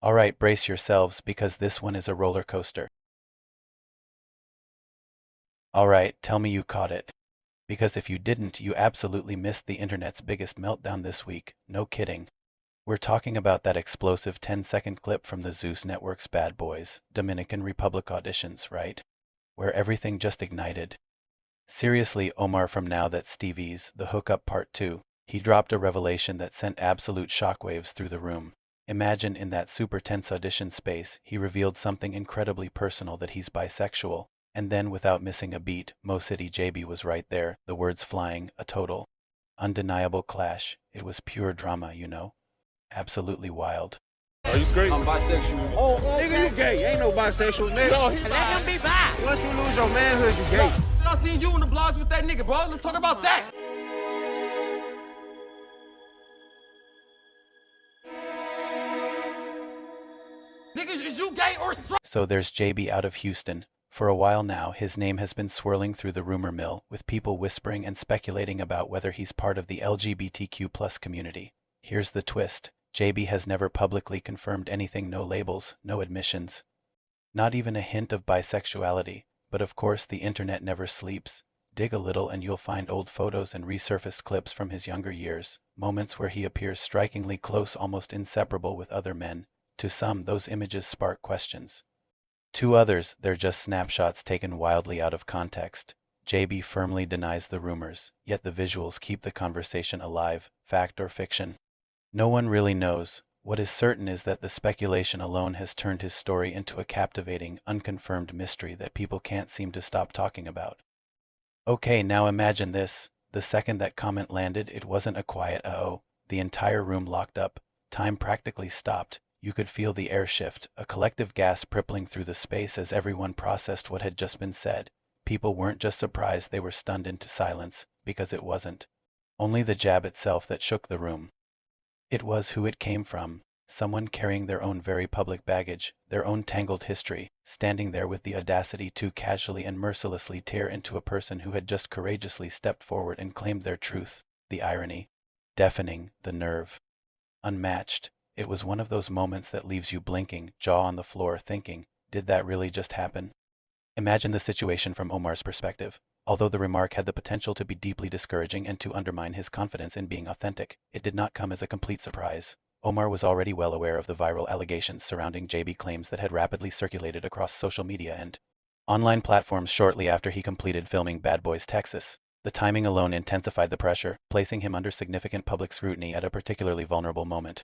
Alright, brace yourselves because this one is a roller coaster. Alright, tell me you caught it. Because if you didn't, you absolutely missed the internet's biggest meltdown this week. No kidding. We're talking about that explosive 10-second clip from the Zeus Network's Bad Boys, Dominican Republic auditions, right? Where everything just ignited. Seriously, Omar, from Now That's Stevie's The Hookup Part 2, he dropped a revelation that sent absolute shockwaves through the room. Imagine in that super tense audition space, he revealed something incredibly personal, that he's bisexual. And then, without missing a beat, City Jaybee was right there, the words flying, a total, undeniable clash. It was pure drama, you know? Absolutely wild. Are you straight? I'm bisexual. Oh, nigga, you gay. Ain't no bisexual, nigga. No, he Let him be bi. Once you lose your manhood, you gay. I seen you in the blogs with that nigga, bro. Let's talk about that. Nigga, is you gay or straight? So there's JB out of Houston. For a while now, his name has been swirling through the rumor mill, with people whispering and speculating about whether he's part of the LGBTQ+ community. Here's the twist. JB has never publicly confirmed anything, no labels, no admissions. Not even a hint of bisexuality. But of course the internet never sleeps. Dig a little and you'll find old photos and resurfaced clips from his younger years, moments where he appears strikingly close, almost inseparable with other men. To some, those images spark questions. To others, they're just snapshots taken wildly out of context. JB firmly denies the rumors, yet the visuals keep the conversation alive, fact or fiction. No one really knows. What is certain is that the speculation alone has turned his story into a captivating, unconfirmed mystery that people can't seem to stop talking about. Okay, now imagine this. The second that comment landed, it wasn't a quiet uh-oh. The entire room locked up. Time practically stopped. You could feel the air shift, a collective gasp rippling through the space as everyone processed what had just been said. People weren't just surprised, they were stunned into silence, because it wasn't only the jab itself that shook the room. It was who it came from, someone carrying their own very public baggage, their own tangled history, standing there with the audacity to casually and mercilessly tear into a person who had just courageously stepped forward and claimed their truth. The irony. Deafening, the nerve. Unmatched. It was one of those moments that leaves you blinking, jaw on the floor, thinking, did that really just happen? Imagine the situation from Omar's perspective. Although the remark had the potential to be deeply discouraging and to undermine his confidence in being authentic, it did not come as a complete surprise. Omar was already well aware of the viral allegations surrounding JB claims that had rapidly circulated across social media and online platforms shortly after he completed filming Bad Boys Texas. The timing alone intensified the pressure, placing him under significant public scrutiny at a particularly vulnerable moment.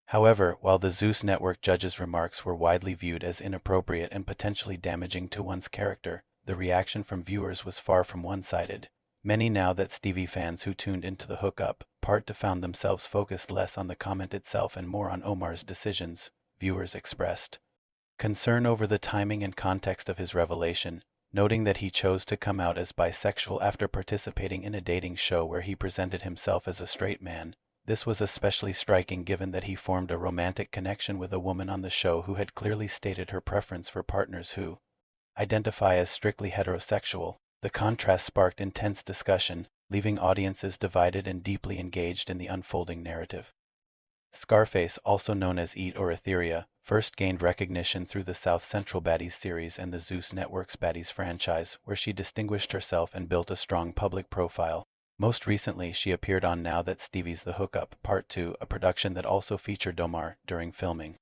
However, while the Zeus Network judge's remarks were widely viewed as inappropriate and potentially damaging to one's character, the reaction from viewers was far from one-sided. Many Now That Stevie fans who tuned into the Hookup Part 2 found themselves focused less on the comment itself and more on Omar's decisions. Viewers expressed concern over the timing and context of his revelation, noting that he chose to come out as bisexual after participating in a dating show where he presented himself as a straight man. This was especially striking given that he formed a romantic connection with a woman on the show who had clearly stated her preference for partners who identify as strictly heterosexual. The contrast sparked intense discussion, leaving audiences divided and deeply engaged in the unfolding narrative. Scarface, also known as Eat or Etheria, first gained recognition through the South Central Baddies series and the Zeus Network's Baddies franchise, where she distinguished herself and built a strong public profile. Most recently, she appeared on Now That Stevie's The Hookup Part 2, a production that also featured Omar during filming.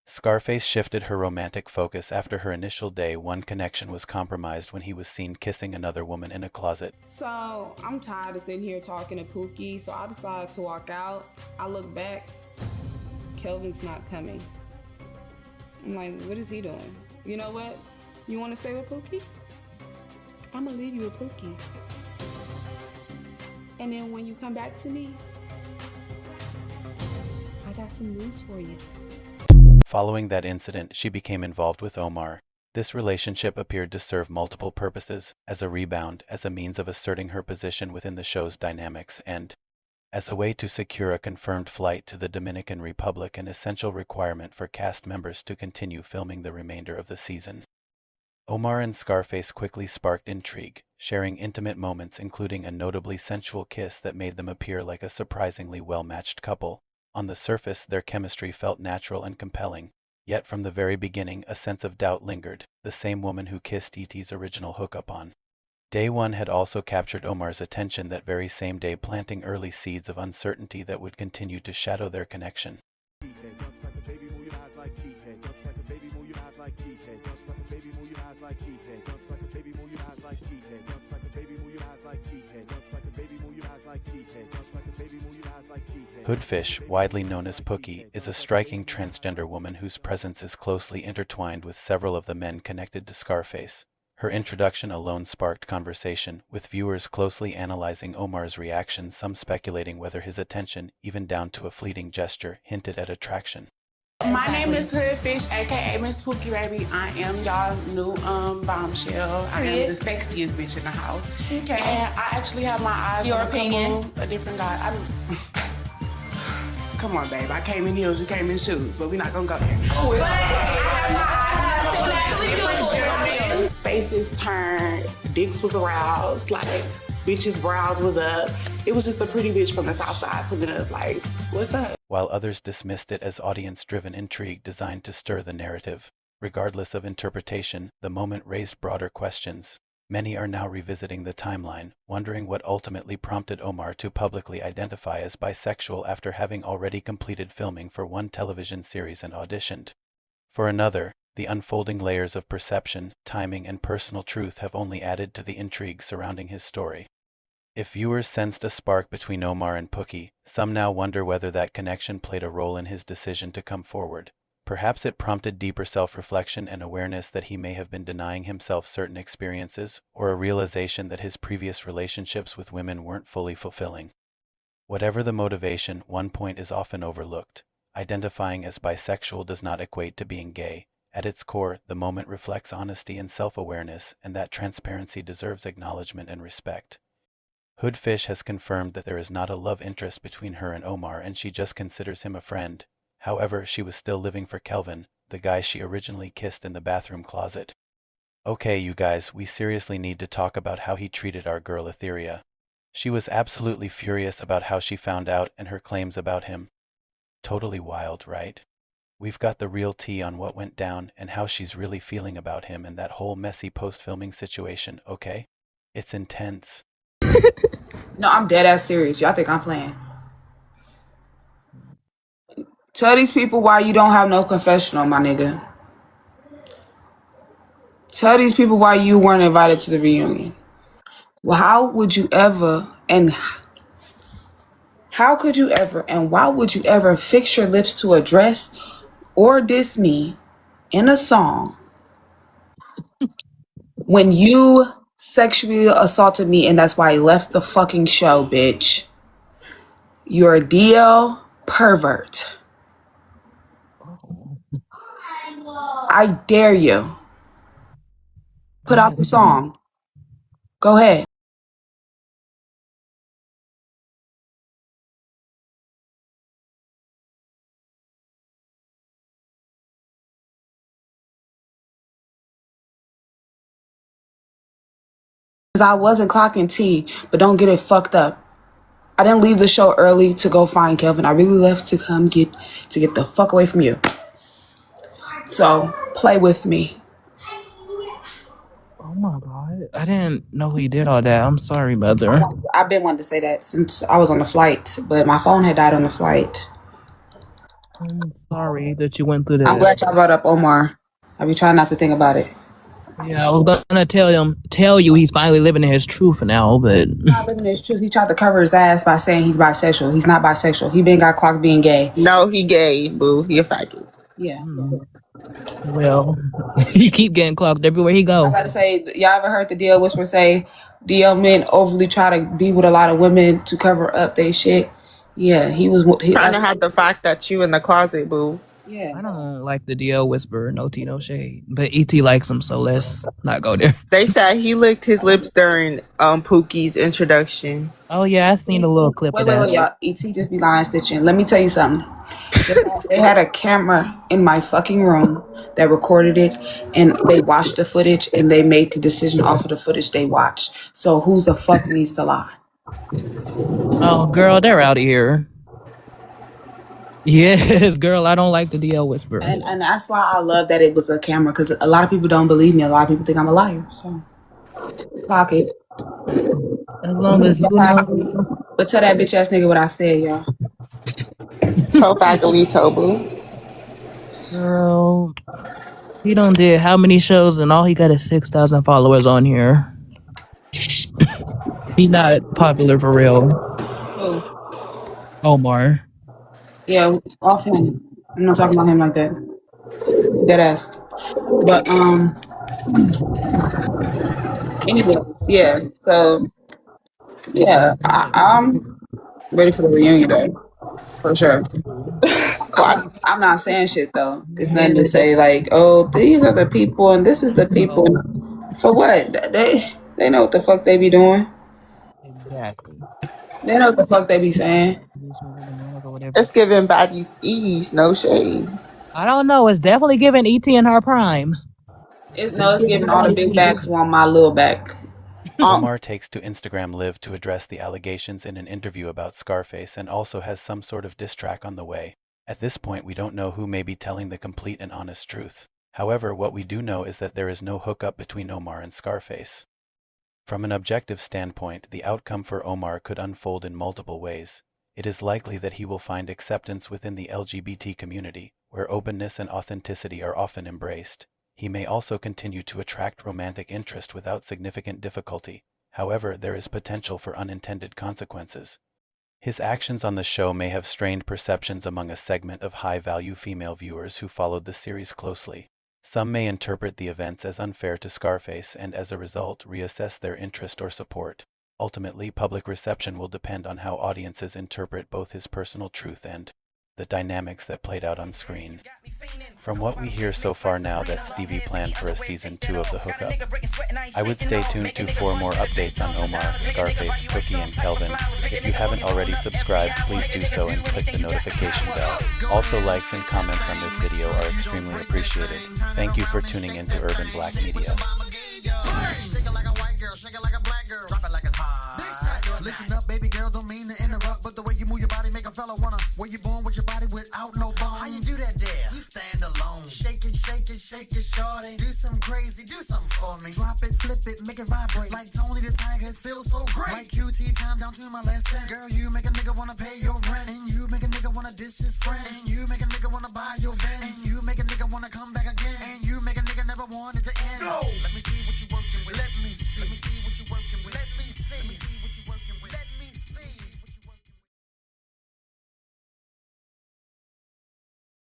Scarface shifted her romantic focus after her initial day one connection was compromised when he was seen kissing another woman in a closet. So I'm tired of sitting here talking to Pookie, so I decided to walk out. I look back, Kelvin's not coming. I'm like, what is he doing? You know what? You want to stay with Pookie? I'm gonna leave you with Pookie. And then when you come back to me, I got some news for you. Following that incident, she became involved with Omar. This relationship appeared to serve multiple purposes, as a rebound, as a means of asserting her position within the show's dynamics, and as a way to secure a confirmed flight to the Dominican Republic, an essential requirement for cast members to continue filming the remainder of the season. Omar and Scarface quickly sparked intrigue, sharing intimate moments including a notably sensual kiss that made them appear like a surprisingly well-matched couple. On the surface, their chemistry felt natural and compelling, yet from the very beginning a sense of doubt lingered, the same woman who kissed E.T.'s original hookup on. Day one had also captured Omar's attention that very same day, planting early seeds of uncertainty that would continue to shadow their connection. Hoodfish, widely known as Pookie, is a striking transgender woman whose presence is closely intertwined with several of the men connected to Scarface. Her introduction alone sparked conversation, with viewers closely analyzing Omar's reaction, some speculating whether his attention, even down to a fleeting gesture, hinted at attraction. My name is Hoodfish, aka Miss Pookie Baby. I am y'all new bombshell. I am the sexiest bitch in the house. Okay. And I actually have my eyes on a different guy. Come on, babe. I came in heels, you came in shoes, but we're not gonna go there. But I have my eyes on faces turned, dicks was aroused, like bitches' brows was up. It was just a pretty bitch from the south side putting it up like, what's up? While others dismissed it as audience-driven intrigue designed to stir the narrative. Regardless of interpretation, the moment raised broader questions. Many are now revisiting the timeline, wondering what ultimately prompted Omar to publicly identify as bisexual after having already completed filming for one television series and auditioned. For another, the unfolding layers of perception, timing, and personal truth have only added to the intrigue surrounding his story. If viewers sensed a spark between Omar and Pookie, some now wonder whether that connection played a role in his decision to come forward. Perhaps it prompted deeper self-reflection and awareness that he may have been denying himself certain experiences, or a realization that his previous relationships with women weren't fully fulfilling. Whatever the motivation, one point is often overlooked. Identifying as bisexual does not equate to being gay. At its core, the moment reflects honesty and self-awareness, and that transparency deserves acknowledgement and respect. Hoodfish has confirmed that there is not a love interest between her and Omar, and she just considers him a friend. However, she was still living for Kelvin, the guy she originally kissed in the bathroom closet. Okay, you guys, we seriously need to talk about how he treated our girl Etheria. She was absolutely furious about how she found out and her claims about him. Totally wild, right? We've got the real tea on what went down and how she's really feeling about him and that whole messy post-filming situation, okay? It's intense. No, I'm dead ass serious. Y'all think I'm playing. Tell these people why you don't have no confessional, my nigga. Tell these people why you weren't invited to the reunion. Well, how would you ever, and how could you ever, and why would you ever fix your lips to address or diss me in a song when you sexually assaulted me and that's why I left the fucking show, bitch? You're a DL pervert. I dare you. Put out the song. Go ahead. I wasn't clocking T, but don't get it fucked up. I didn't leave the show early to go find Kelvin. I really left to come get the fuck away from you. So play with me. Oh my god. I didn't know he did all that. I'm sorry, mother. I've been wanting to say that since I was on the flight, but my phone had died on the flight. I'm sorry that you went through that. I'm glad y'all brought up Omar. I be trying not to think about it. Yeah, I was gonna tell you he's finally living in his truth now, but He's not living his truth. He tried to cover his ass by saying he's bisexual. He's not bisexual. He been got clocked being gay. No, he gay, boo. He a faggot. Yeah. well, he keep getting clocked everywhere he go. I about to say, y'all ever heard the DL whisper say DL men overly try to be with a lot of women to cover up their shit? Yeah, he was Trying to hide the fact that you in the closet, boo. Yeah. I don't like the DL whisperer, no tea, no shade. But ET likes him, so let's not go there. They said he licked his lips during Pookie's introduction. Oh yeah, I seen a little clip of that. Wait, y'all. ET just be lying stitching. Let me tell you something. They had a camera in my fucking room that recorded it, and they watched the footage, and they made the decision off of the footage they watched. So who's the fuck needs to lie? Oh girl, they're out of here. Yes, girl, I don't like the DL whisper. And that's why I love that it was a camera, because a lot of people don't believe me. A lot of people think I'm a liar. So, clock it. As long as you know. But tell that bitch ass nigga what I said, y'all. Toe faculty, Tobu. Girl, he done did how many shows and all he got is 6,000 followers on here. He not popular for real. Who? Omar. Yeah, off him. I'm not talking about him like that. Dead ass. But anyway, yeah. So yeah, I'm ready for the reunion though, for sure. I'm not saying shit though. It's nothing to say like, oh, these are the people and this is the people. For what? They know what the fuck they be doing. Exactly. They know what the fuck they be saying. It's giving baddies ease, no shade. I don't know. It's definitely giving ET in her prime. It's giving all the big backs want my little back. Omar takes to Instagram Live to address the allegations in an interview about Scarface and also has some sort of diss track on the way. At this point, we don't know who may be telling the complete and honest truth. However, what we do know is that there is no hookup between Omar and Scarface. From an objective standpoint, the outcome for Omar could unfold in multiple ways. It is likely that he will find acceptance within the LGBT community, where openness and authenticity are often embraced. He may also continue to attract romantic interest without significant difficulty. However, there is potential for unintended consequences. His actions on the show may have strained perceptions among a segment of high-value female viewers who followed the series closely. Some may interpret the events as unfair to Scarface and, as a result, reassess their interest or support. Ultimately, public reception will depend on how audiences interpret both his personal truth and the dynamics that played out on screen. From what we hear so far now, that Stevie planned for a season 2 of the Hookup. I would stay tuned to for more updates on Omar, Scarface, Pookie, and Kelvin. If you haven't already subscribed, please do so and click the notification bell. Also, likes and comments on this video are extremely appreciated. Thank you for tuning into Urban Black Media. Listen up, baby girl, don't mean to interrupt, but the way you move your body make a fella wanna. Where you born with your body without no bones? How you do that there? You stand alone. Shake it, shorty. Do something crazy, do something for me. Drop it, flip it, make it vibrate. Like Tony the Tiger, it feels so great. Like QT time down to my lesson. Girl, you make a nigga wanna pay your rent. And you make a nigga wanna dish his friend. And you make a nigga wanna buy your van.